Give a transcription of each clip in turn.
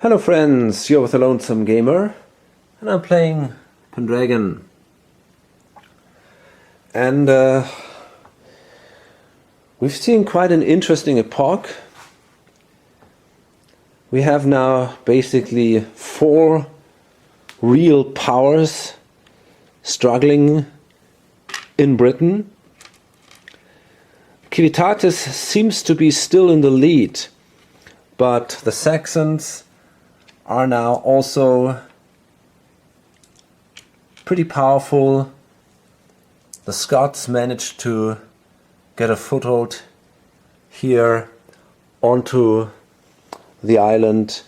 Hello friends, you're with the Lonesome Gamer and I'm playing Pendragon. And we've seen quite an interesting epoch. We have now basically 4 real powers struggling in Britain. Civitatis seems to be still in the lead, but the Saxons are now also pretty powerful. The Scots managed to get a foothold here onto the island,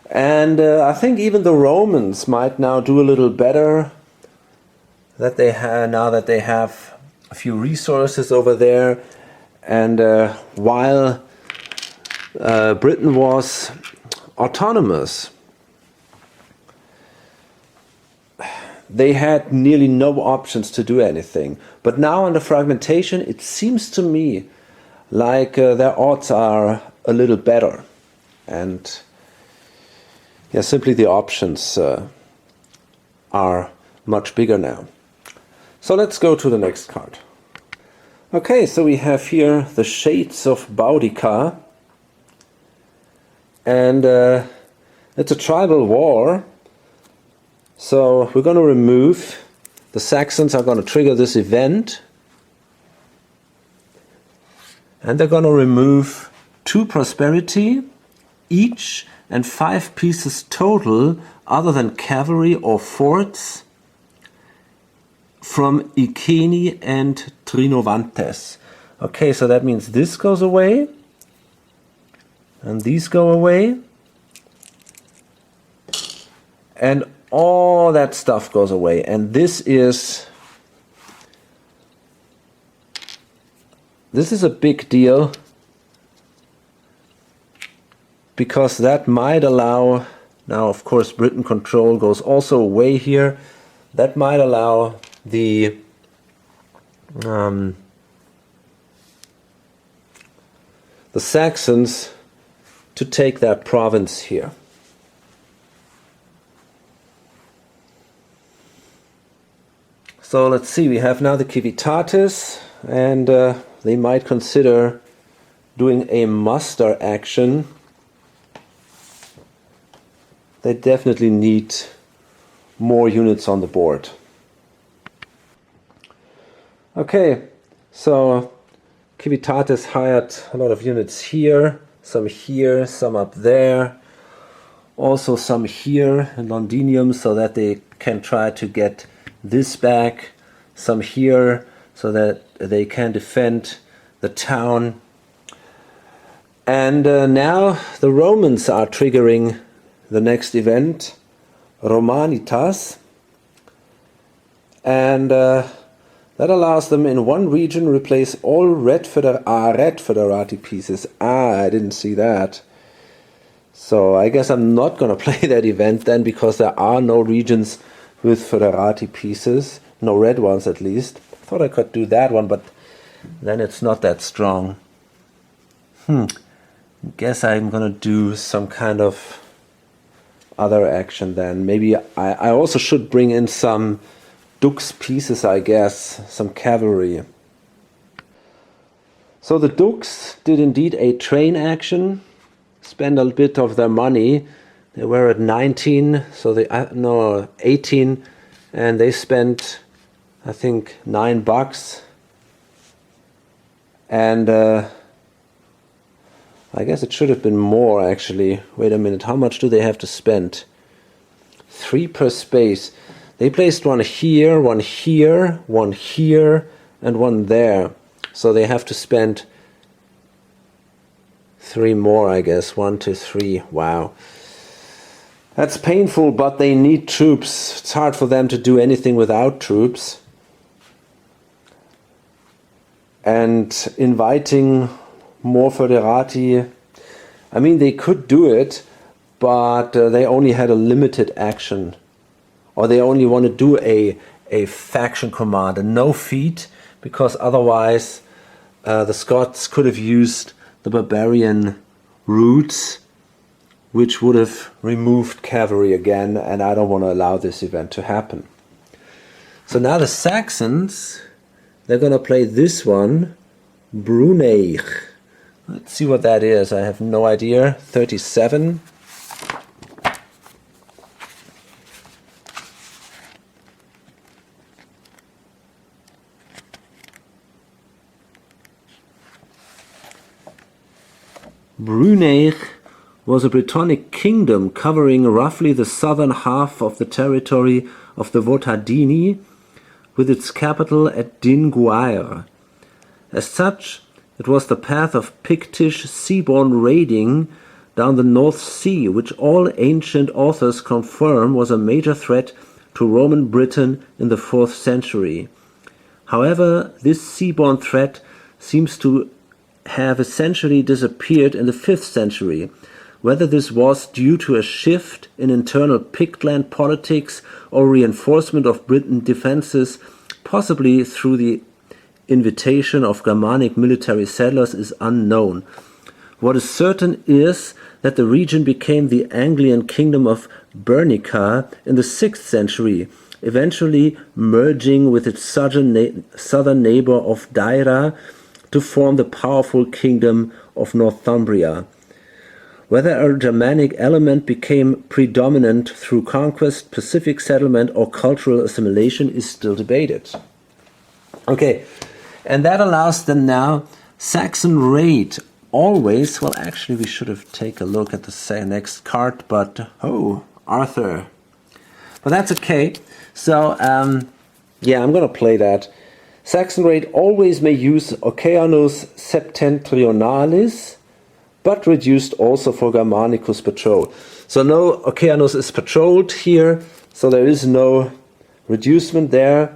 and I think even the Romans might now do a little better that they have now that they have a few resources over there. And while Britain was autonomous, they had nearly no options to do anything. But now under fragmentation, it seems to me like their odds are a little better. And yeah, simply the options are much bigger now. So let's go to the next card. Okay, so we have here the Shades of Boudica. And it's a tribal war. So we're going to remove, the Saxons are going to trigger this event. And they're going to remove 2 prosperity each and 5 pieces total other than cavalry or forts from Iceni and Trinovantes. Okay, so that means this goes away. And these go away. And all that stuff goes away. And this is a big deal, because that might allow, now of course Britain control goes also away here, that might allow the Saxons to take that province here. So let's see, we have now the Civitatis, and they might consider doing a muster action. They definitely need more units on the board. Okay, so Civitatis hired a lot of units here, some up there, also some here in Londinium so that they can try to get this back, some here so that they can defend the town. And now the Romans are triggering the next event, Romanitas, and that allows them in one region replace all red federati pieces. I didn't see that. So I guess I'm not going to play that event then, because there are no regions with federati pieces, no red ones at least. I thought I could do that one, but then it's not that strong. Guess I'm going to do some kind of other action then. Maybe I also should bring in some Dux pieces, I guess, some cavalry. So the Dux did indeed a train action, spend a bit of their money. They were at 19, so they no 18, and they spent, I think, $9. And I guess it should have been more actually. Wait a minute, how much do they have to spend? 3 per space. They placed one here, one here, one here, and one there. So they have to spend 3 more, I guess. 1, 2, 3. Wow. That's painful, but they need troops. It's hard for them to do anything without troops. And inviting more federati, I mean, they could do it, but they only had a limited action. Or they only want to do a faction command and no feat, because otherwise the Scots could have used the barbarian routes which would have removed cavalry again, and I don't want to allow this event to happen. So now the Saxons, they're going to play this one, Bruneich. Let's see what that is. I have no idea. 37. Bruneich was a Brittonic kingdom covering roughly the southern half of the territory of the Votadini, with its capital at Dinguaire. As such, it was the path of Pictish seaborne raiding down the North Sea, which all ancient authors confirm was a major threat to Roman Britain in the 4th century. However, this seaborne threat seems to have essentially disappeared in the 5th century. Whether this was due to a shift in internal Pictland politics or reinforcement of Britain's defenses, possibly through the invitation of Germanic military settlers, is unknown. What is certain is that the region became the Anglian kingdom of Bernicia in the 6th century, eventually merging with its southern neighbor of Deira to form the powerful kingdom of Northumbria. Whether a Germanic element became predominant through conquest, Pacific settlement, or cultural assimilation is still debated. Okay, and that allows them now Saxon raid. Always, well, actually, we should have taken a look at the next card, but oh, Arthur. But that's okay. So, yeah, I'm going to play that. Saxon raid always may use Oceanus Septentrionalis, but reduced also for Germanicus patrol. So no Oceanus is patrolled here, so there is no reducement there.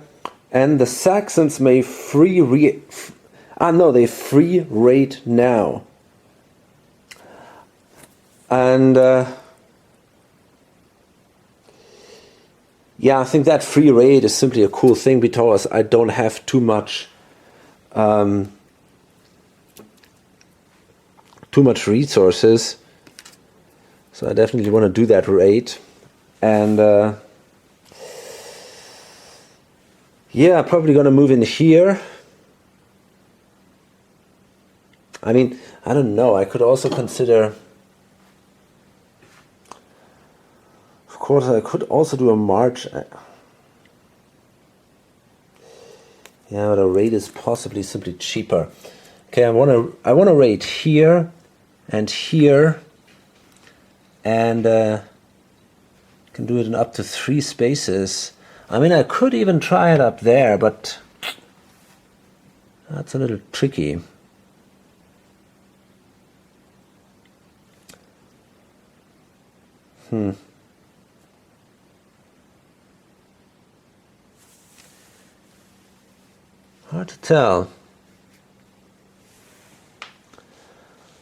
And the Saxons may free raid now. And yeah, I think that free raid is simply a cool thing because I don't have too much resources. So I definitely want to do that raid. And yeah, probably going to move in here. I mean, I don't know. I could also consider... Of course, I could also do a march. Yeah, but a raid is possibly simply cheaper. Okay, I want to raid here and here, and can do it in up to 3 spaces. I mean, I could even try it up there, but that's a little tricky. Hard to tell.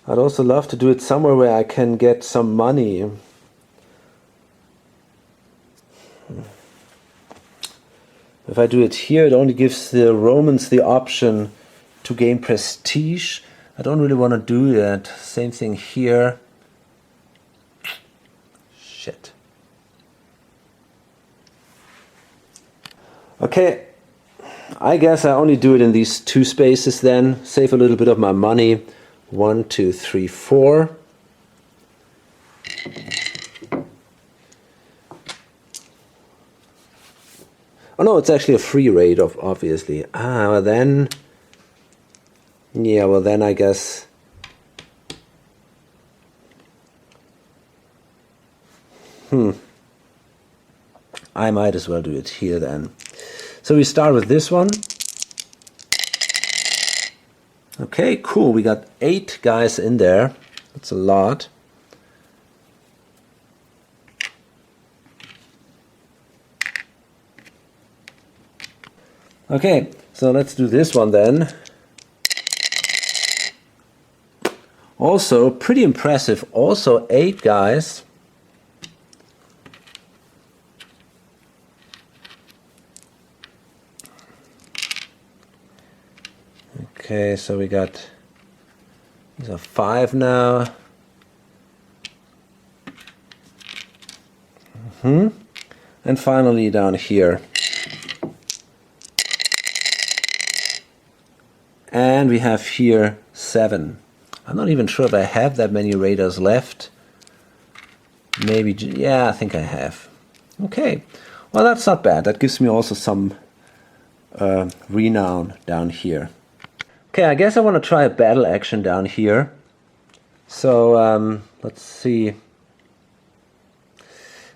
I'd also love to do it somewhere where I can get some money. If I do it here, it only gives the Romans the option to gain prestige. I don't really want to do that. Same thing here. Shit. Okay, I guess I only do it in these 2 spaces then. Save a little bit of my money. 1, 2, 3, 4. Oh no, it's actually a free raid, obviously. Well then... Yeah, well then I guess... I might as well do it here then. So we start with this one. Okay, cool. We got 8 guys in there. That's a lot. Okay, so let's do this one then. Also, pretty impressive. Also 8 guys. Okay, so we got, these are 5 now. And finally down here. And we have here 7. I'm not even sure if I have that many raiders left. Maybe, yeah, I think I have. Okay, well that's not bad. That gives me also some renown down here. Okay, I guess I want to try a battle action down here. So let's see.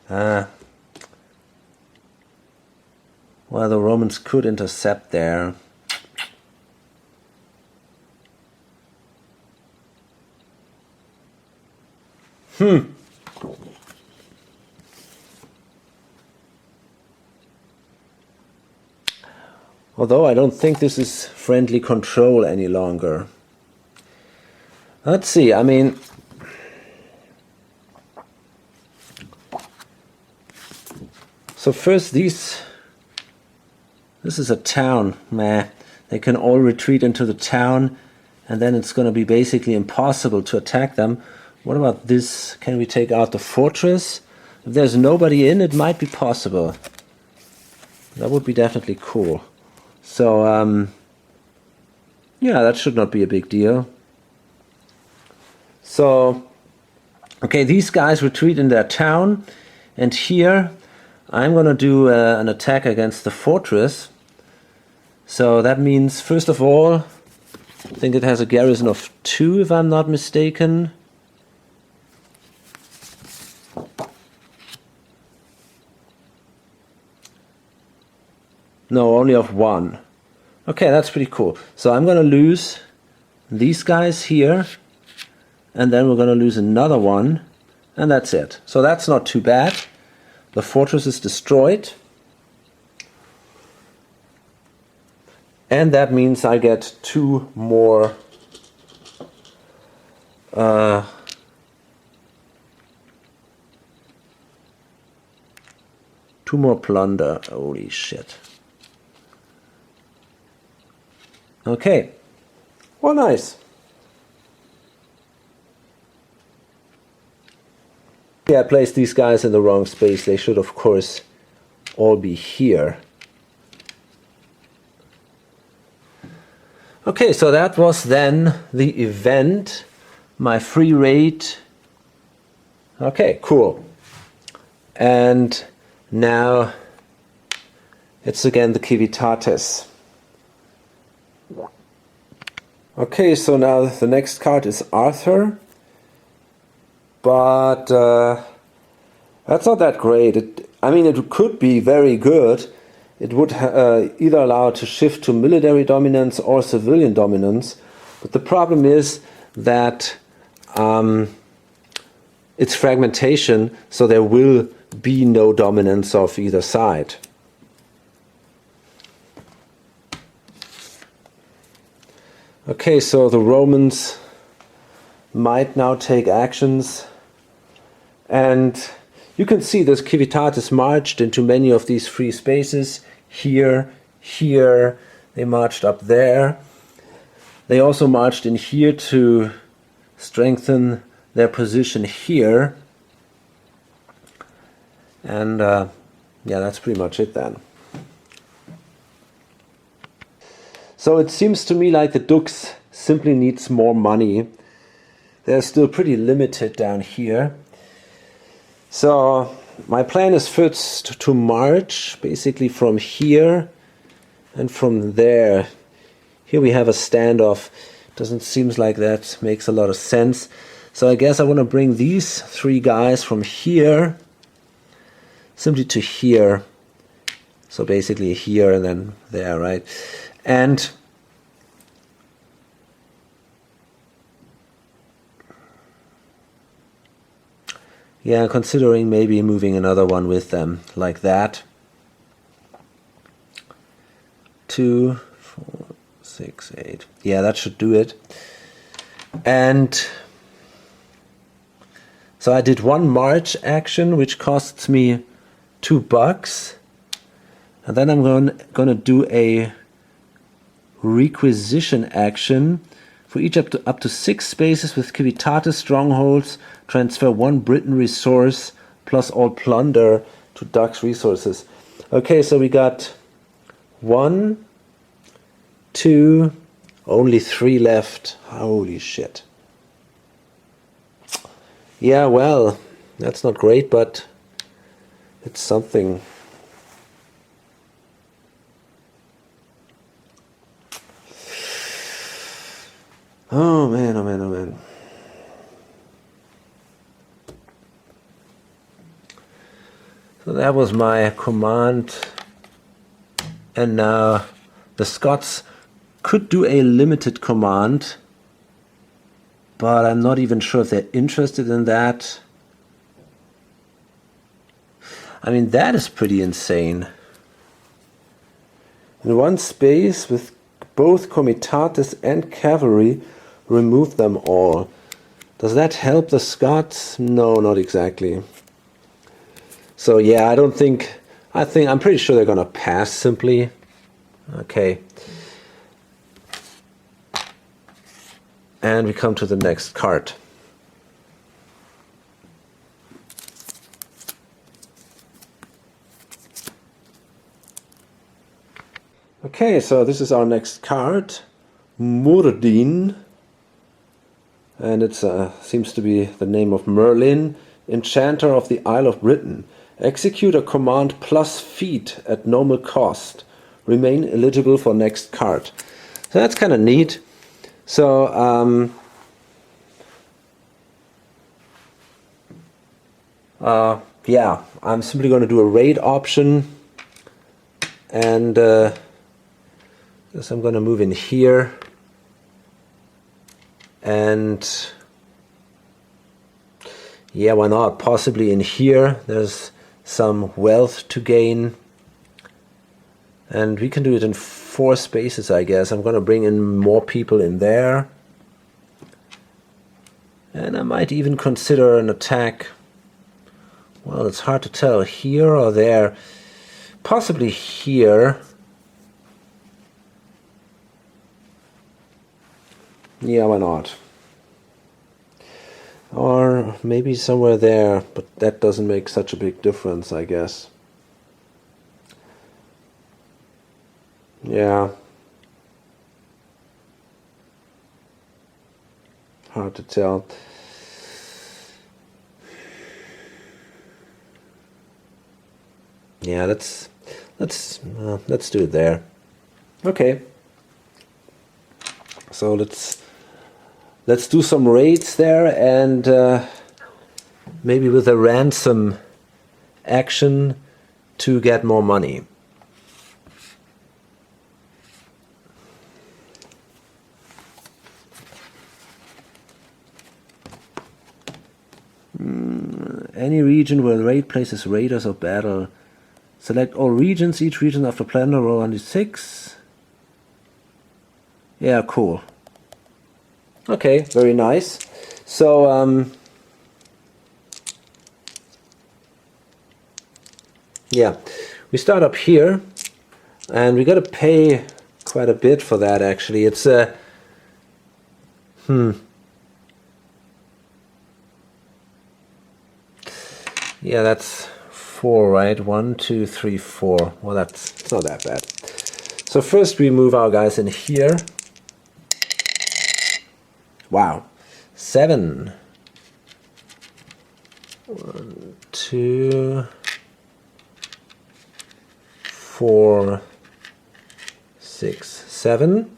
Well, the Romans could intercept there. Although I don't think this is friendly control any longer. Let's see, I mean, so first this is a town. Meh, they can all retreat into the town, and then it's going to be basically impossible to attack them. What about this? Can we take out the fortress? If there's nobody in, it might be possible. That would be definitely cool. So, yeah, that should not be a big deal. So, okay, these guys retreat in their town, and here I'm going to do an attack against the fortress. So that means, first of all, I think it has a garrison of 2, if I'm not mistaken. No, only of 1. Okay, that's pretty cool. So I'm going to lose these guys here, and then we're going to lose another one, and that's it. So that's not too bad. The fortress is destroyed. And that means I get 2 more plunder. Holy shit. Okay, well, nice. Yeah, I placed these guys in the wrong space. They should, of course, all be here. Okay, so that was then the event, my free raid. Okay, cool. And now it's again the Civitates. Okay, so now the next card is Arthur, but that's not that great. I mean, it could be very good. It would either allow it to shift to military dominance or civilian dominance, but the problem is that it's fragmentation, so there will be no dominance of either side. Okay, so the Romans might now take actions, and you can see this Civitates marched into many of these free spaces. Here, here, they marched up there. They also marched in here to strengthen their position here. And yeah, that's pretty much it then. So it seems to me like the Dux simply needs more money. They're still pretty limited down here. So my plan is first to march basically from here and from there. Here we have a standoff. Doesn't seem like that makes a lot of sense. So I guess I want to bring these 3 guys from here simply to here. So basically here and then there, right? And yeah, considering maybe moving another one with them, like that. 2, 4, 6, 8. Yeah, that should do it. And so I did 1 march action, which costs me $2. And then I'm going to do a requisition action. For each up to 6 spaces with Civitates strongholds, transfer 1 Britain resource plus all plunder to Duck's resources. Okay, so we got 1, 2, only 3 left. Holy shit. Yeah, well, that's not great, but it's something. Oh man, oh man, oh man. So that was my command. And now the Scots could do a limited command, but I'm not even sure if they're interested in that. I mean, that is pretty insane. In one space with both comitatus and cavalry, remove them all. Does that help the Scots? No, not exactly. So yeah, I'm pretty sure they're gonna pass simply. Okay. And we come to the next card. Okay, so this is our next card, Murdin. And it seems to be the name of Merlin, Enchanter of the Isle of Britain. Execute a command plus feat at normal cost. Remain eligible for next card. So that's kind of neat. So, yeah, I'm simply going to do a raid option. And I'm going to move in here. And yeah, why not? Possibly in here. There's some wealth to gain. And we can do it in 4 spaces, I guess. I'm going to bring in more people in there. And I might even consider an attack. Well, it's hard to tell. Here or there. Possibly here. Yeah, why not? Or maybe somewhere there, but that doesn't make such a big difference, I guess. Yeah. Hard to tell. Yeah, let's do it there. Okay. So let's do some raids there, and maybe with a ransom action to get more money. Any region where the raid places raiders or battle. Select all regions. Each region after plunder roll on d6. Yeah, cool. Okay, very nice. So, yeah, we start up here, and we got to pay quite a bit for that. Actually, it's yeah, that's 4, right? 1, 2, 3, 4. Well, it's not that bad. So first we move our guys in here. Wow, 7. 1, 2, 4, 6, 7.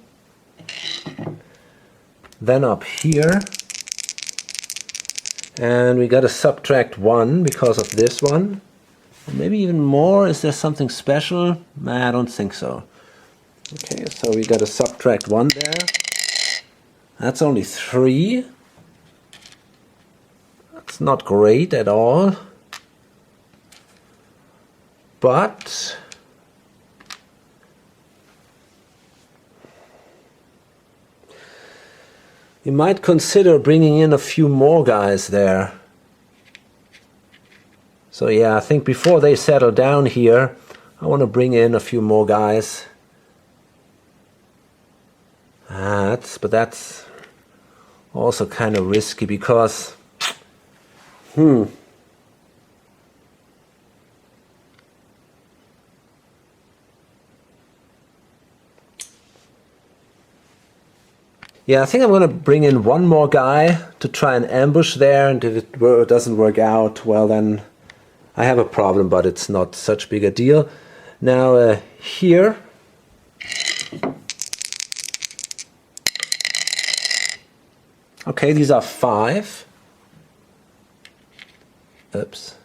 Then up here. And we got to subtract 1 because of this one. Maybe even more. Is there something special? Nah, I don't think so. Okay, so we got to subtract 1 there. That's only 3. That's not great at all. But you might consider bringing in a few more guys there. So yeah, I think before they settle down here, I want to bring in a few more guys. But that's also kind of risky because Yeah, I think I'm going to bring in one more guy to try and ambush there, and if it doesn't work out, well then I have a problem, but it's not such big a deal. Now here, okay, these are 5. Oops.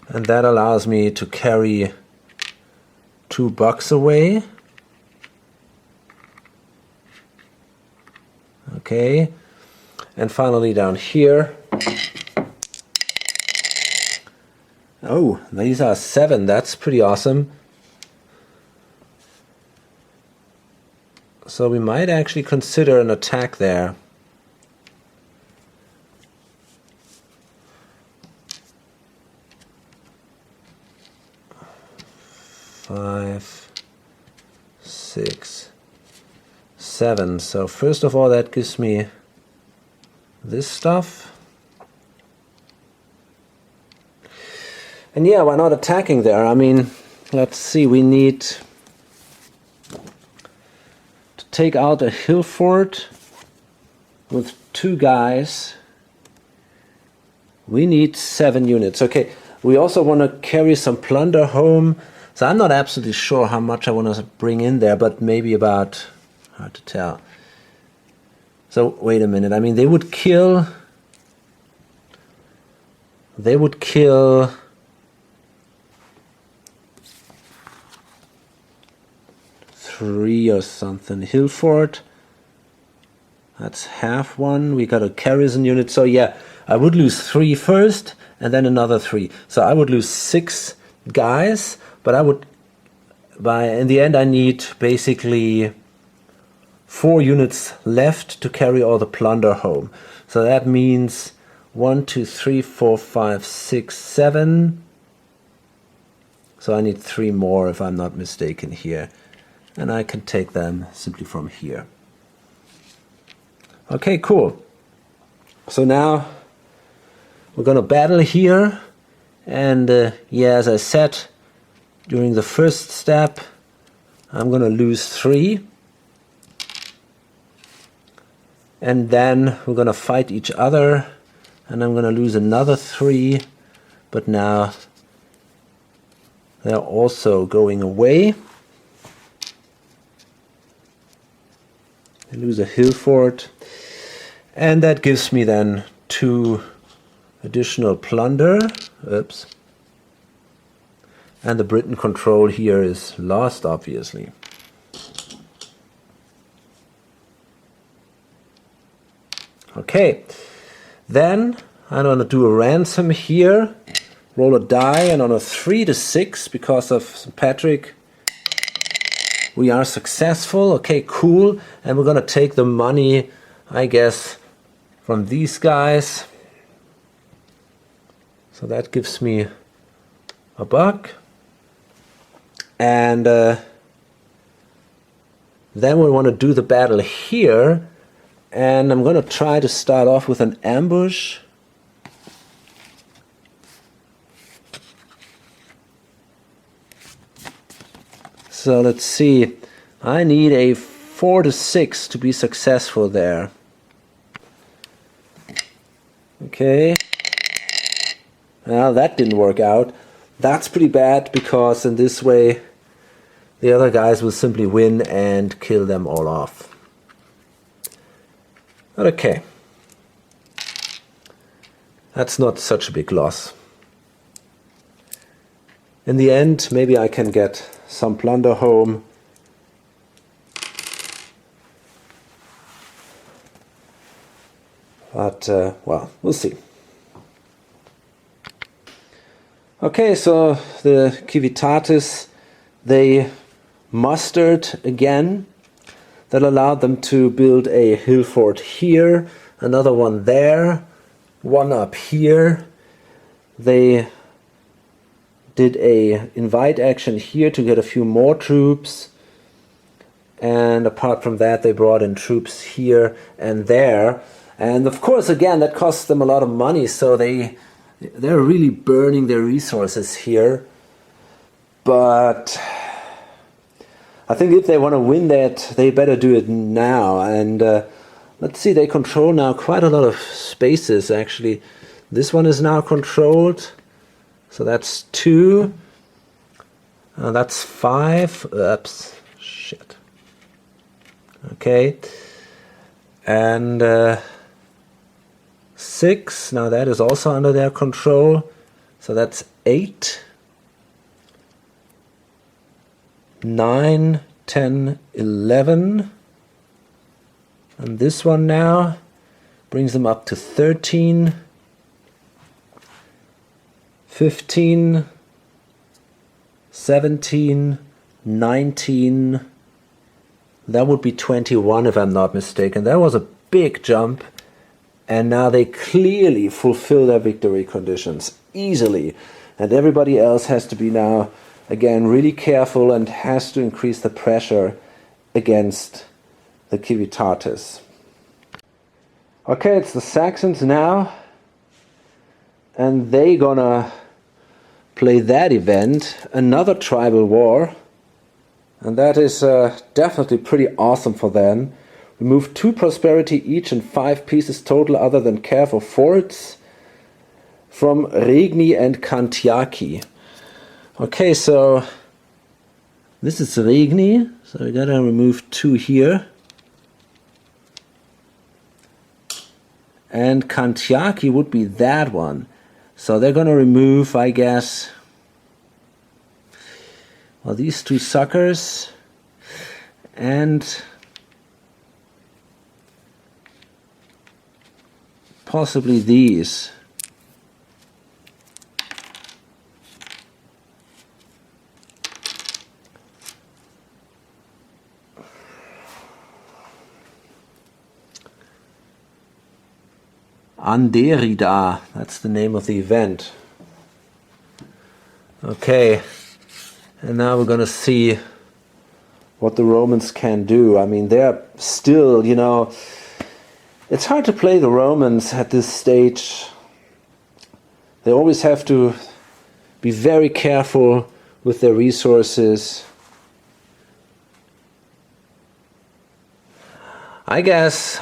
And that allows me to carry 2 bucks away. Okay. And finally down here. Oh, these are 7. That's pretty awesome. So we might actually consider an attack there. Five, 6, 7. So first of all, that gives me this stuff. And yeah, why not attacking there? I mean, let's see, we need to take out a hill fort with 2 guys. We need 7 units. Okay, we also want to carry some plunder home. So I'm not absolutely sure how much I want to bring in there, but maybe about, hard to tell. So wait a minute, I mean they would kill 3 or something. Hill fort, that's half one. We got a garrison unit, so yeah, I would lose 3 first and then another 3. So I would lose 6 guys. But I would, in the end, I need basically 4 units left to carry all the plunder home. So that means 1, 2, 3, 4, 5, 6, 7. So I need 3 more if I'm not mistaken here. And I can take them simply from here. Okay, cool. So now we're going to battle here. And yeah, as I said, during the first step, I'm going to lose 3. And then we're going to fight each other. And I'm going to lose another 3. But now they're also going away. I lose a hill fort. And that gives me then 2 additional plunder. Oops. And the Britain control here is lost, obviously. Okay, then I'm going to do a ransom here. Roll a die, and on a 3 to 6, because of St. Patrick, we are successful. Okay, cool. And we're going to take the money, I guess, from these guys. So that gives me a buck. And then we want to do the battle here, and I'm going to try to start off with an ambush. So let's see, I need a 4 to 6 to be successful there. Okay, well, that didn't work out. That's pretty bad, because in this way the other guys will simply win and kill them all off. But okay, that's not such a big loss. In the end, maybe I can get some plunder home. But, well, we'll see. Okay, so the Civitatis, they mustered again. That allowed them to build a hill fort here, another one there, one up here. They did a invite action here to get a few more troops. And apart from that, they brought in troops here and there. And of course, again, that costs them a lot of money, so they're really burning their resources here. But I think if they want to win that, they better do it now. And let's see, they control now quite a lot of spaces, actually. This one is now controlled, so that's 2. That's 5. Oops, shit. Okay. And 6, now that is also under their control, so that's 8. 9, 10, 11. And this one now brings them up to 13, 15, 17, 19. That would be 21 if I'm not mistaken. That was a big jump. And now they clearly fulfill their victory conditions easily. And everybody else has to be now, again, really careful and has to increase the pressure against the Civitatis. Okay, it's the Saxons now. And they gonna play that event, another tribal war. And that is definitely pretty awesome for them. Remove 2 prosperity each and 5 pieces total other than care for forts from Regni and Kantiaki. Okay, so this is Regni, so we gotta remove 2 here. And Kantiaki would be that one. So they're gonna remove, I guess, well, these 2 suckers and possibly these. Anderida, that's the name of the event. Okay, and now we're gonna see what the Romans can do. I mean, they're still, you know, it's hard to play the Romans at this stage. They always have to be very careful with their resources. I guess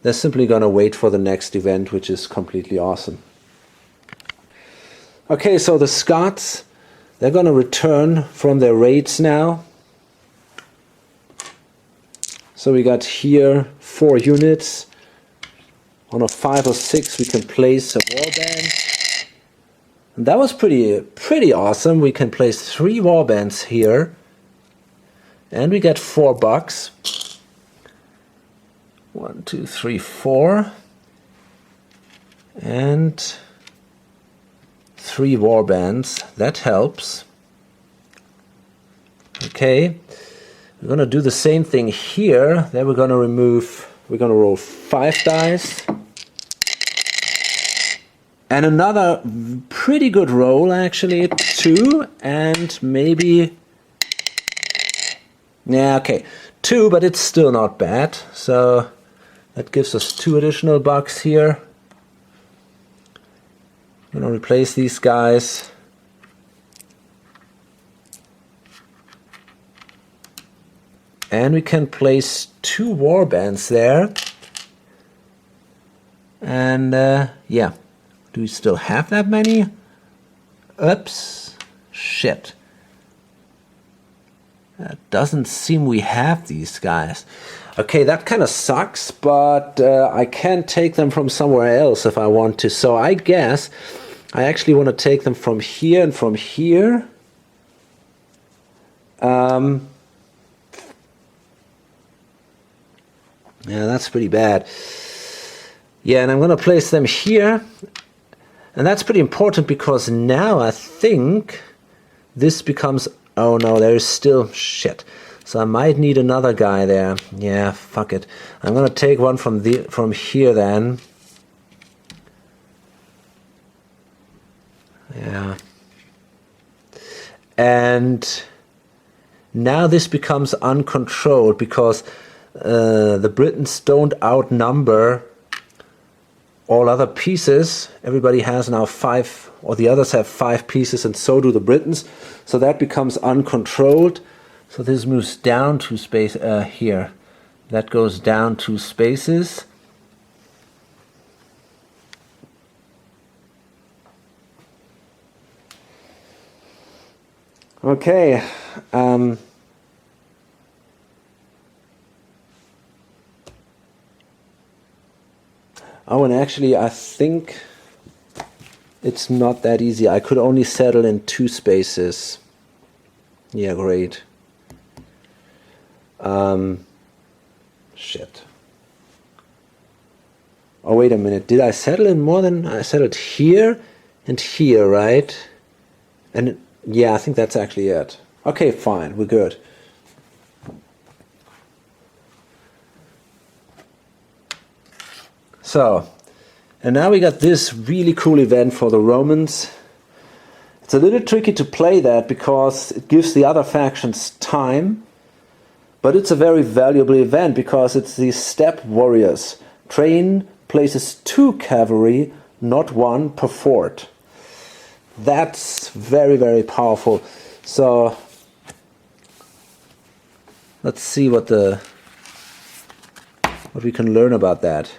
they're simply gonna wait for the next event, which is completely awesome. Okay, so the Scots, they're gonna return from their raids now. So we got here 4 units. On a 5 or 6 we can place a warband. And that was pretty awesome. We can place 3 warbands here. And we get $4. 1, 2, 3, 4. And 3 warbands. That helps. Okay. We're gonna do the same thing here. Then we're gonna roll 5 dice. And another pretty good roll, actually, 2, and maybe, yeah, okay, 2, but it's still not bad. So that gives us 2 additional bucks here. I'm gonna replace these guys. And we can place 2 warbands there. And yeah. Do we still have that many? Oops. Shit. It doesn't seem we have these guys. Okay, that kind of sucks, but I can take them from somewhere else if I want to. So I guess I actually want to take them from here and from here. Yeah, that's pretty bad. Yeah, and I'm going to place them here. And that's pretty important because now I think this becomes... Oh no, there's still... Shit. So I might need another guy there. Yeah, fuck it. I'm going to take one from here then. Yeah. And now this becomes uncontrolled because the Britons don't outnumber all other pieces. Everybody has now 5, or the others have 5 pieces, and so do the Britons. So that becomes uncontrolled. So this moves down 2 space here. That goes down 2 spaces. Okay. Oh, and actually I think it's not that easy. I could only settle in 2 spaces. Yeah, great. Shit. Oh, wait a minute. Did I settle in more than... I settled here and here, right? And yeah, I think that's actually it. Okay, fine. We're good. So, and now we got this really cool event for the Romans. It's a little tricky to play that because it gives the other factions time, but it's a very valuable event because it's the steppe warriors. Train places 2 cavalry, not 1 per fort. That's very, very powerful. So let's see what we can learn about that.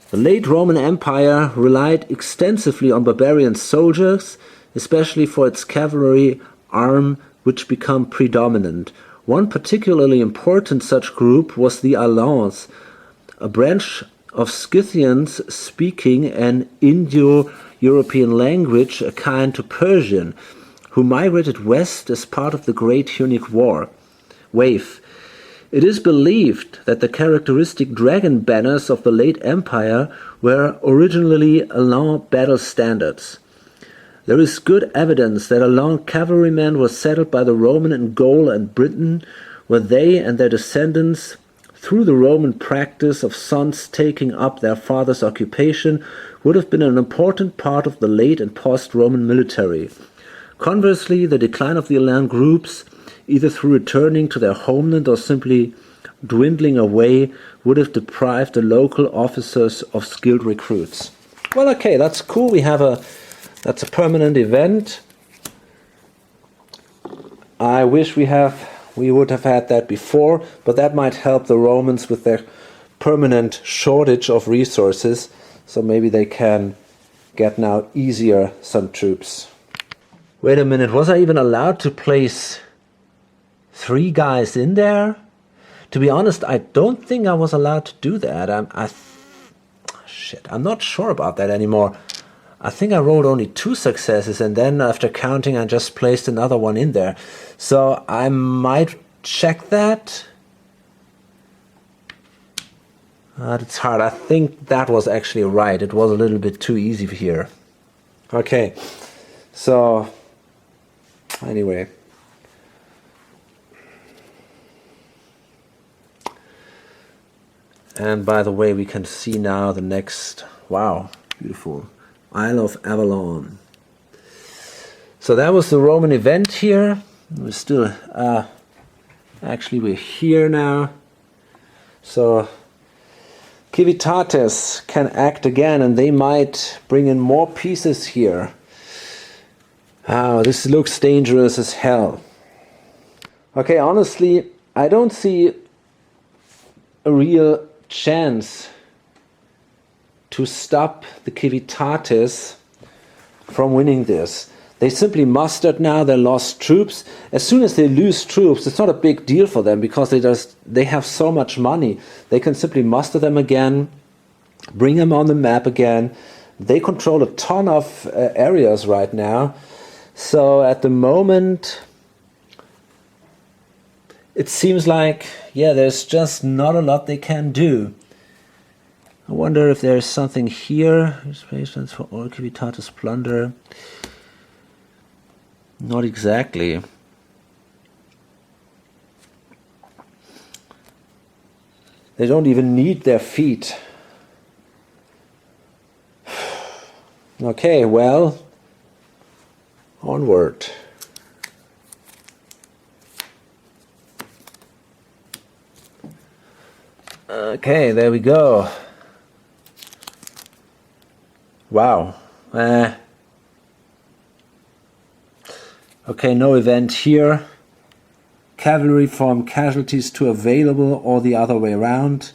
The late Roman Empire relied extensively on barbarian soldiers, especially for its cavalry arm, which became predominant. One particularly important such group was the Alans, a branch of Scythians speaking an Indo-European language akin to Persian, who migrated west as part of the Great Punic Wave. It is believed that the characteristic dragon banners of the late Empire were originally Alan battle standards. There is good evidence that Alan cavalrymen were settled by the Roman in Gaul and Britain, where they and their descendants, through the Roman practice of sons taking up their father's occupation, would have been an important part of the late and post-Roman military. Conversely, the decline of the Alan groups, either through returning to their homeland or simply dwindling away, would have deprived the local officers of skilled recruits. Well, okay, that's cool. That's a permanent event. I wish we would have had that before, but that might help the Romans with their permanent shortage of resources, so maybe they can get now easier some troops. Wait a minute, was I even allowed to place 3 guys in there? To be honest, I don't think I was allowed to do that. I'm not sure about that anymore. I think I rolled only 2 successes, and then after counting I just placed another one in there. So I might check that. It's hard. I think that was actually right. It was a little bit too easy here. Okay, so anyway. And by the way, we can see now the next, wow, beautiful, Isle of Avalon. So that was the Roman event here. We're still, actually we're here now. So Civitates can act again, and they might bring in more pieces here. Oh, this looks dangerous as hell. Okay, honestly, I don't see a real chance to stop the Civitates from winning this. They simply mustered now their lost troops. As soon as they lose troops, it's not a big deal for them because they have so much money. They can simply muster them again, bring them on the map again. They control a ton of areas right now. So at the moment, it seems like, yeah, there's just not a lot they can do. I wonder if there's something here. Spacelands for all Civitates plunder. Not exactly. They don't even need their feet. Okay, well, onward. Okay, there we go. wow. Okay, no event here. Cavalry from casualties to available, or the other way around.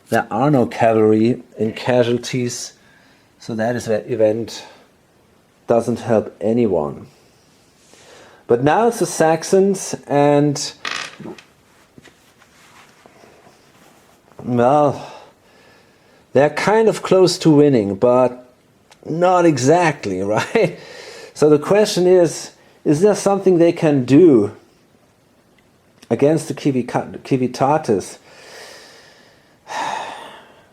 There are no cavalry in casualties, so that event doesn't help anyone. But now it's the Saxons, and well, they're kind of close to winning, but not exactly, right? So the question is there something they can do against the Civitatis?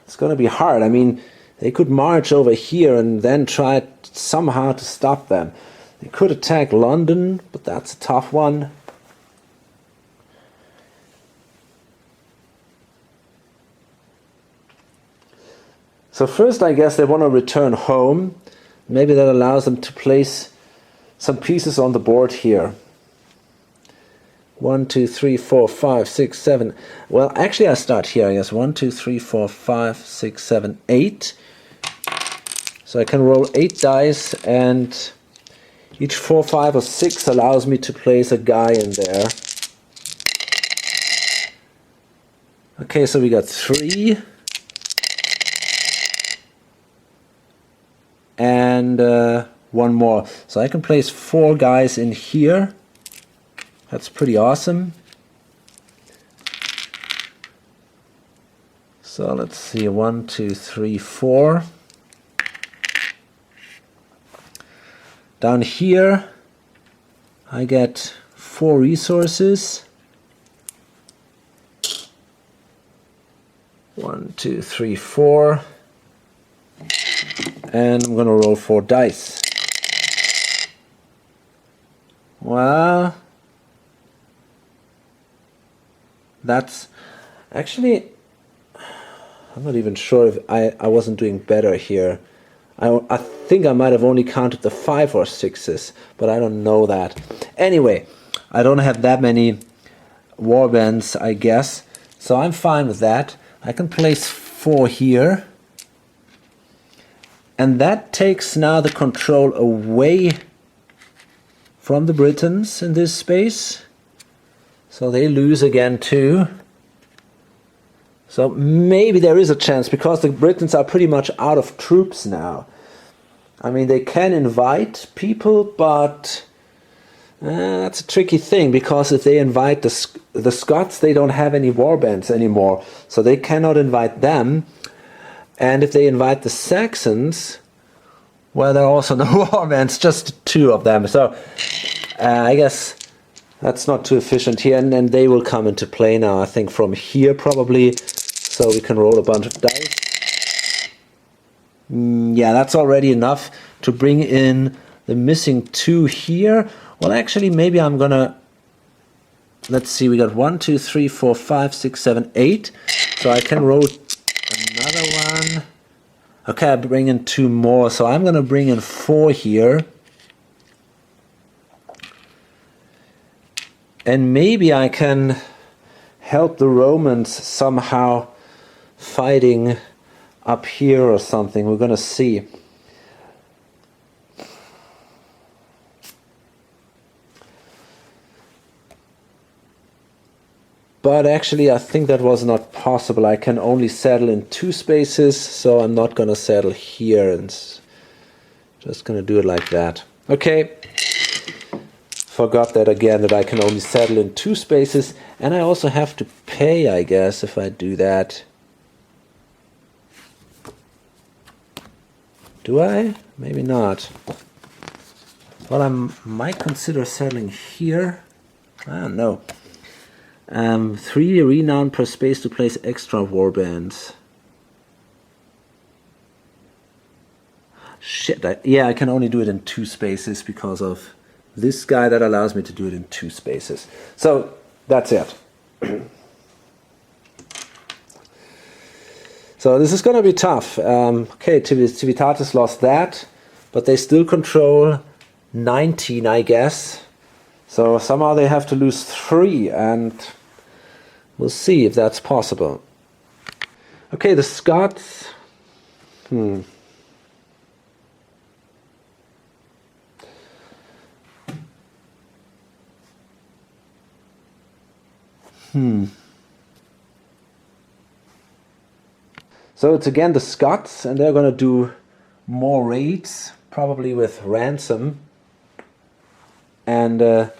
It's going to be hard. I mean, they could march over here and then try somehow to stop them. They could attack London, but that's a tough one. So first, I guess they want to return home. Maybe that allows them to place some pieces on the board here. 1, 2, 3, 4, 5, 6, 7. Well, actually I start here, I guess. 1, 2, 3, 4, 5, 6, 7, 8. So I can roll 8 dice, and each 4, 5, or 6 allows me to place a guy in there. Okay, so we got 3. And 1 more. So I can place 4 guys in here. That's pretty awesome. So let's see, 1, 2, 3, 4. Down here I get 4 resources. 1, 2, 3, 4. And I'm gonna roll 4 dice. Well, that's actually, I'm not even sure if I wasn't doing better here. I think I might have only counted the 5 or 6s, but I don't know that. Anyway, I don't have that many warbands, I guess, so I'm fine with that. I can place 4 here, and that takes now the control away from the Britons in this space. So they lose again too. So maybe there is a chance, because the Britons are pretty much out of troops now. I mean, they can invite people, but that's a tricky thing, because if they invite the Scots, they don't have any warbands anymore, so they cannot invite them. And if they invite the Saxons, well, there are also no warbands, just 2 of them. So I guess that's not too efficient here, and they will come into play now, I think, from here probably. So we can roll a bunch of dice. Yeah, that's already enough to bring in the missing 2 here. Well, actually, maybe I'm gonna, let's see, we got 1, 2, 3, 4, 5, 6, 7, 8. So I can roll another one. Okay, I bring in 2 more, so I'm gonna bring in 4 here. And maybe I can help the Romans somehow fighting up here or something. We're gonna see. But actually I think that was not possible. I can only settle in 2 spaces, so I'm not gonna settle here, and just gonna do it like that. Okay. Forgot that again, that I can only settle in 2 spaces, and I also have to pay, I guess, if I do that. Do I? Maybe not. Well, I might consider settling here. I don't know. 3 renown per space to place extra warbands. Shit, yeah, I can only do it in 2 spaces because of this guy that allows me to do it in 2 spaces. So that's it. So this is going to be tough. Okay, Civitatis lost that, but they still control 19, I guess. So somehow they have to lose 3, and we'll see if that's possible. Okay, the Scots. So it's again the Scots, and they're gonna do more raids, probably with ransom. And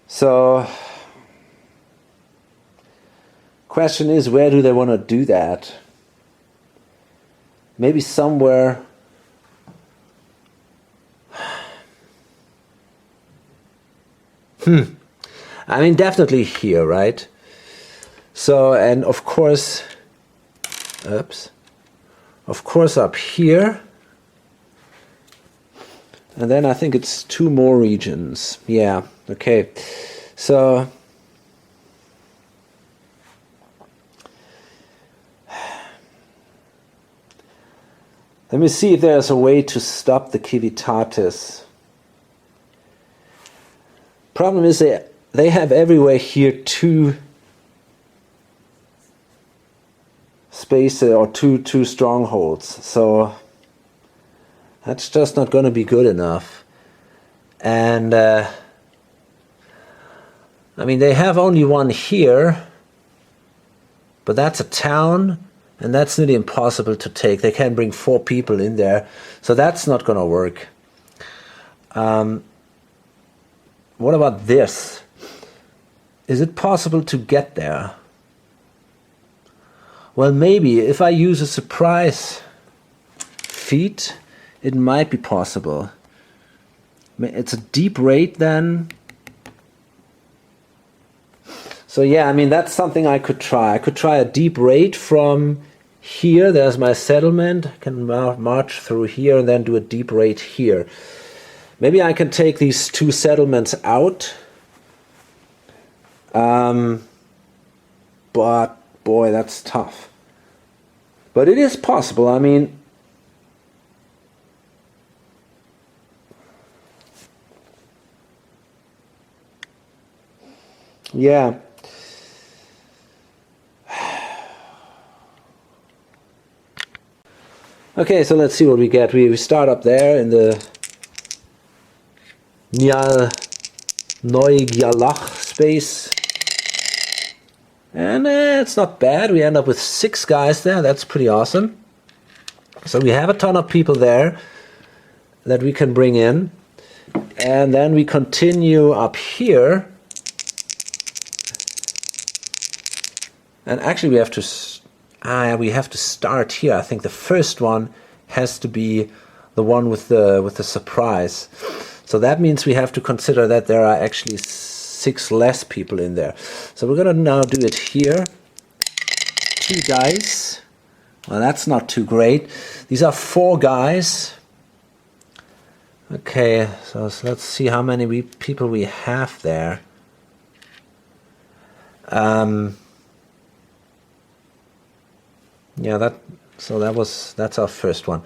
so question is, where do they want to do that? Maybe somewhere. I mean, definitely here, right? So, and of course, of course up here. And then I think it's 2 more regions. Yeah, okay. So, let me see if there's a way to stop the Civitatis. Problem is they have everywhere here 2 spaces or two strongholds. So that's just not going to be good enough. And I mean, they have only 1 here, but that's a town, and that's nearly impossible to take. They can bring 4 people in there, so that's not going to work. What about this? Is it possible to get there? Well, maybe if I use a surprise feat, it might be possible. It's a deep raid then. So yeah, I mean, that's something I could try. I could try a deep raid from here. There's my settlement. I can march through here and then do a deep raid here. Maybe I can take these 2 settlements out. But boy, that's tough. But it is possible. I mean, yeah. Okay, so let's see what we get. We start up there in the Neu-Gyalach space. And it's not bad. We end up with 6 guys there. That's pretty awesome. So we have a ton of people there that we can bring in. And then we continue up here. And actually we have to start here. I think the first one has to be the one with the surprise. So that means we have to consider that there are actually 6 less people in there. So we're gonna now do it here. 2 dice. Well, that's not too great. These are 4 guys. Okay, so let's see how many people we have there. Yeah, that's our first one.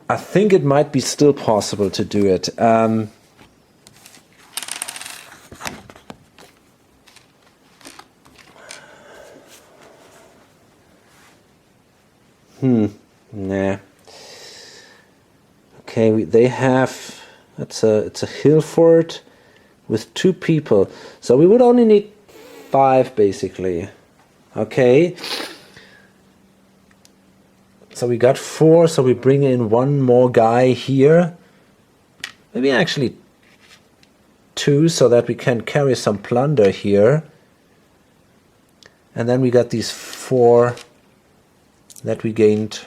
I think it might be still possible to do it. Nah. Okay, they have, it's a hill fort with 2 people. So we would only need 5 basically. Okay. So we got 4, so we bring in 1 more guy here. Maybe actually 2, so that we can carry some plunder here. And then we got these 4 that we gained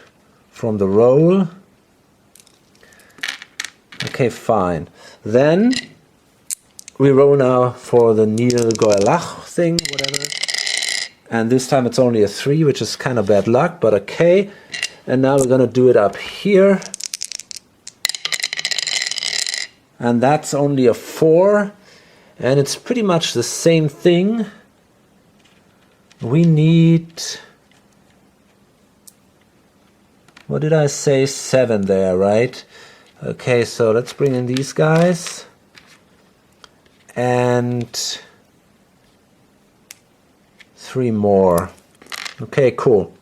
from the roll. Okay, fine. Then we roll now for the Nil-Goelach thing, whatever. And this time it's only a 3, which is kind of bad luck, but okay. And now we're gonna do it up here. And that's only a 4. And it's pretty much the same thing. We need, what did I say? 7 there, right? Okay, so let's bring in these guys. And 3 more. Okay, cool.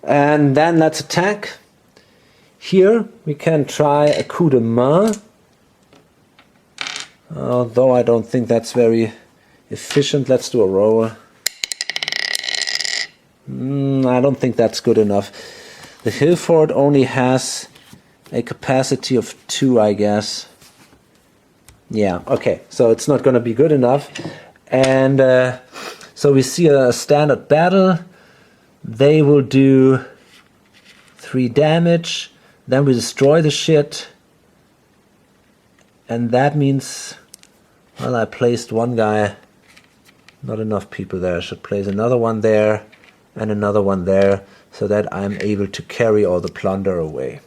And then let's attack. Here we can try a coup de main. Although I don't think that's very efficient. Let's do a roll. I don't think that's good enough. The hill fort only has a capacity of 2, I guess. Yeah, okay, so it's not going to be good enough. And so we see a standard battle. They will do 3 damage. Then we destroy the shit. And that means, well, I placed one guy. Not enough people there. I should place another one there and another one there, so that I'm able to carry all the plunder away.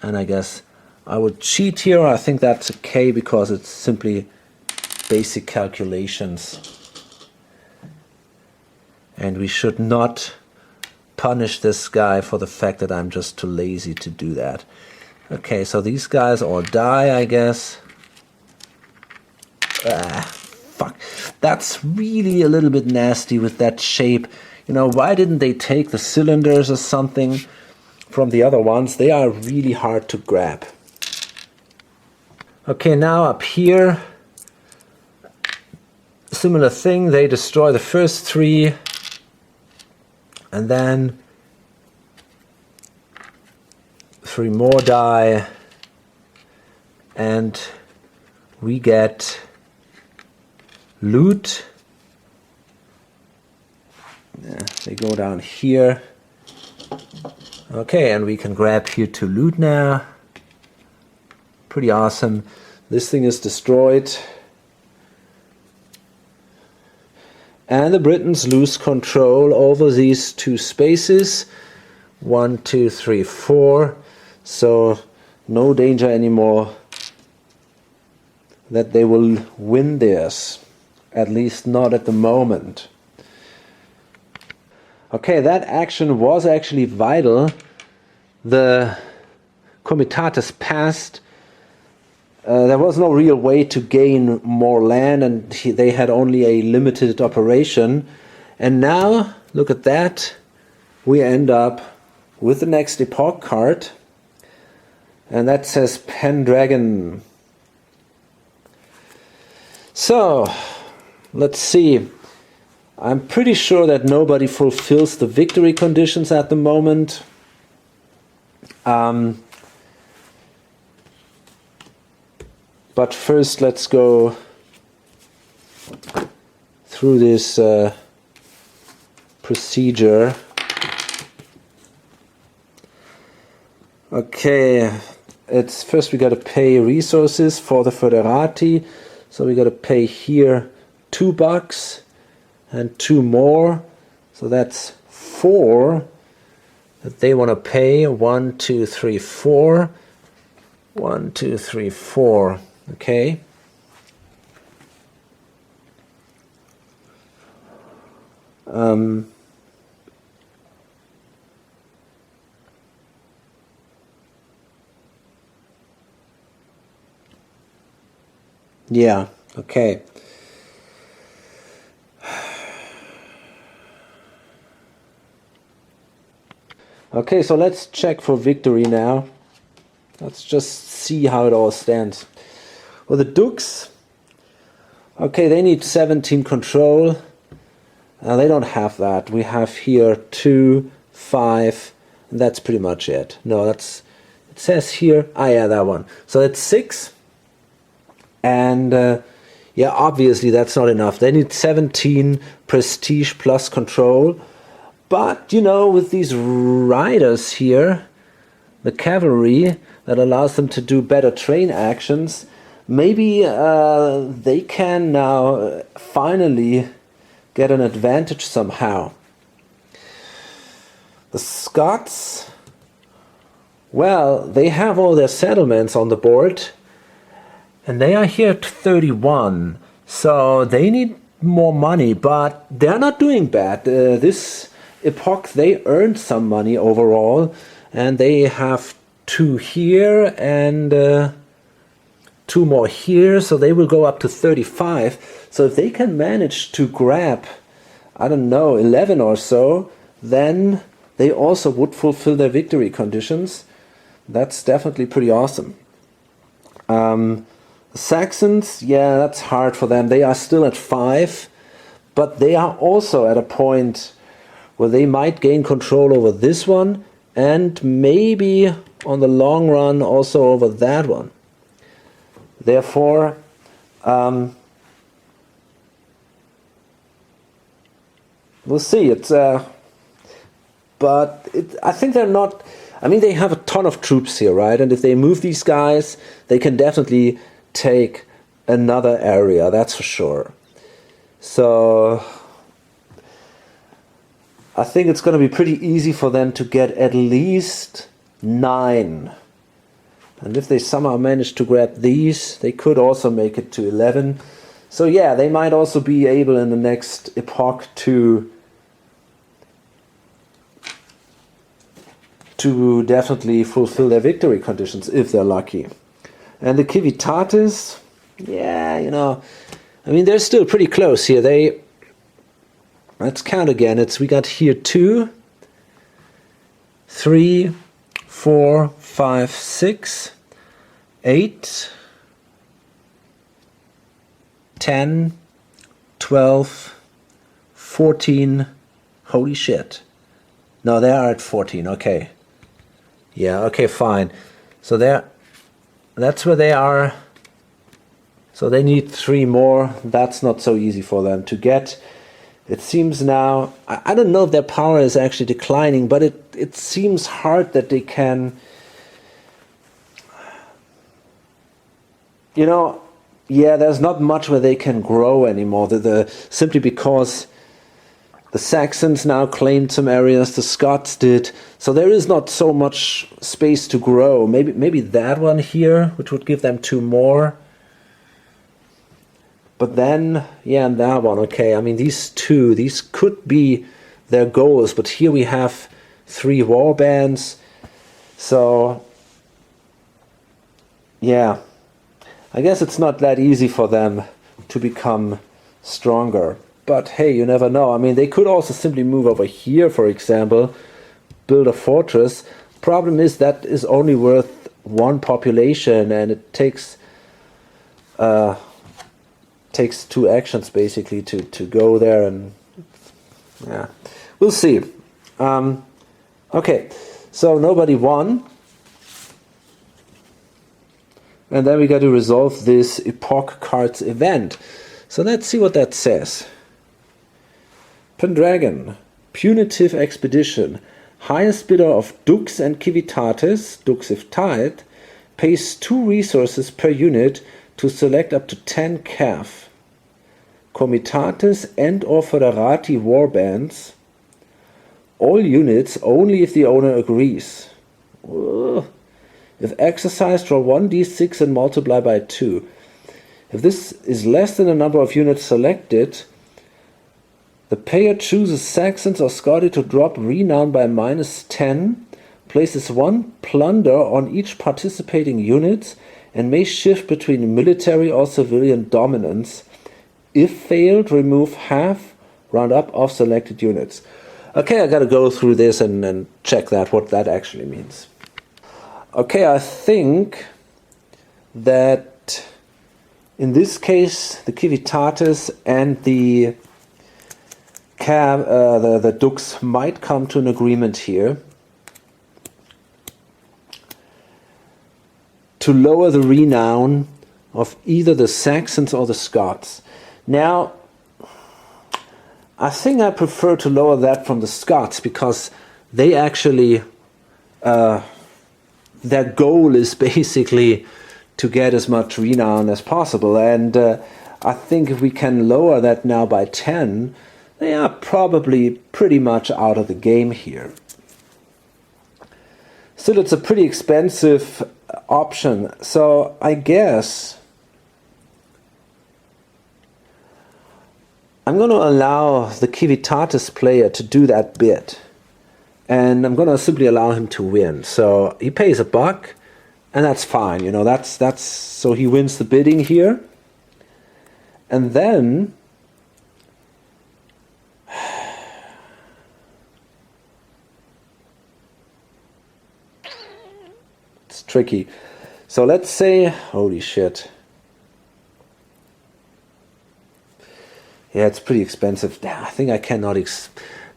And I guess I would cheat here. I think that's okay because it's simply basic calculations. And we should not punish this guy for the fact that I'm just too lazy to do that. Okay, so these guys all die, I guess. Fuck. That's really a little bit nasty with that shape. You know, why didn't they take the cylinders or something from the other ones? They are really hard to grab. Okay, now up here, similar thing. They destroy the first 3, and then 3 more die, and we get loot. Yeah, they go down here. Okay, and we can grab here to loot now. Pretty awesome. This thing is destroyed. And the Britons lose control over these 2 spaces. 1, 2, 3, 4. So no danger anymore that they will win this. At least not at the moment. Okay, that action was actually vital. The Comitatus passed. There was no real way to gain more land, and they had only a limited operation. And now, look at that. We end up with the next epoch card. And that says Pendragon. So, let's see. I'm pretty sure that nobody fulfills the victory conditions at the moment. But first let's go through this procedure. Okay, it's first we got to pay resources for the Foederati. So we got to pay here $2 and 2 more. So that's 4 that they want to pay. 1, 2, 3, 4. 1, 2, 3, 4. Okay. Yeah, okay. Okay, so let's check for victory now. Let's just see how it all stands. Well, the Dukes, okay, they need 17 control. They don't have that. We have here 2, 5, and that's pretty much it. No, that's, it says here, yeah, that one. So that's 6. And yeah, obviously that's not enough. They need 17 prestige plus control. But, you know, with these riders here, the cavalry, that allows them to do better train actions, maybe they can now finally get an advantage somehow. The Scots, well, they have all their settlements on the board, and they are here at 31, so they need more money, but they're not doing bad. This epoch, they earned some money overall, and they have 2 here and 2 more here, so they will go up to 35. So if they can manage to grab, I don't know, 11 or so, then they also would fulfill their victory conditions. That's definitely pretty awesome. The Saxons, yeah, that's hard for them. They are still at 5, but they are also at a point where they might gain control over this one and maybe on the long run also over that one. Therefore, we'll see. I think they're not. I mean, they have a ton of troops here, right? And if they move these guys, they can definitely take another area. That's for sure. So I think it's going to be pretty easy for them to get at least 9. And if they somehow manage to grab these, they could also make it to 11. So yeah, they might also be able in the next epoch to definitely fulfill their victory conditions if they're lucky. And the Civitatis, yeah, I mean, they're still pretty close here. Let's count again. We got here 2, 3, 4, 5, 6, 8, 10, 12, 14. Holy shit. No, they are at 14. Okay. Yeah, okay, fine. So that's where they are. So they need 3 more. That's not so easy for them to get. It seems now, I don't know if their power is actually declining, but it seems hard that they can, yeah, there's not much where they can grow anymore. Simply because the Saxons now claimed some areas, the Scots did. So there is not so much space to grow. Maybe that one here, which would give them 2 more. But then, yeah, and that one, okay. I mean, these could be their goals. But here we have 3 war bands. So, yeah, I guess it's not that easy for them to become stronger. But hey, you never know. I mean, they could also simply move over here, for example, build a fortress. Problem is that is only worth 1 population, and it takes 2 actions basically to go there, and yeah, we'll see. Okay, so nobody won, and then we got to resolve this Epoch Cards event. So let's see what that says. Pendragon, punitive expedition. Highest bidder of Dux and Civitatis, Dux if tied, pays 2 resources per unit to select up to 10 cav. Comitatus and or Foederati warbands. All units only if the owner agrees. Ugh. If exercised, draw 1d6 and multiply by 2. If this is less than the number of units selected, the player chooses Saxons or Scoti to drop renown by -10, places 1 plunder on each participating unit, and may shift between military or civilian dominance. If failed, remove half, round up of selected units. Okay, I gotta go through this and check what that actually means. Okay, I think that in this case, the Civitatis and the Dux might come to an agreement here to lower the renown of either the Saxons or the Scots. Now, I think I prefer to lower that from the Scots, because they actually, their goal is basically to get as much renown as possible, and I think if we can lower that now by 10, they are probably pretty much out of the game here. Still, it's a pretty expensive option, so I guess I'm going to allow the Civitatis player to do that bit, and I'm going to simply allow him to win. So he pays $1, and that's fine. That's so he wins the bidding here, and then it's tricky. So let's say, holy shit. Yeah, it's pretty expensive. I think I cannot,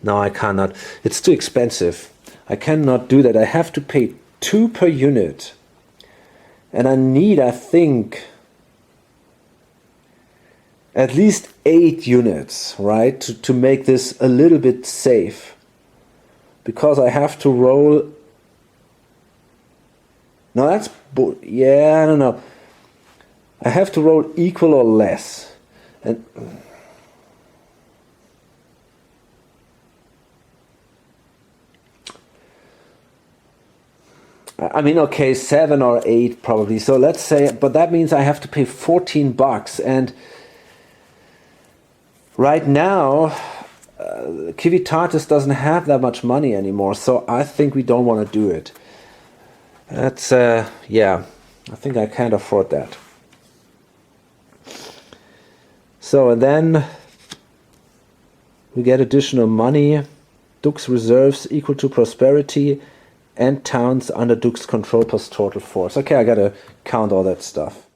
no, I cannot. It's too expensive. I cannot do that. I have to pay 2 per unit. And I need, I think, at least 8 units, right? To make this a little bit safe. Because I have to roll... No, that's... Yeah, I don't know. I have to roll equal or less. And... I mean, okay, 7 or 8 probably. So let's say, but that means I have to pay $14. And right now, Civitatis doesn't have that much money anymore. So I think we don't want to do it. That's, yeah, I think I can't afford that. So, and then we get additional money. Duke's reserves equal to prosperity. And towns under Duke's control plus total force. Okay, I gotta count all that stuff.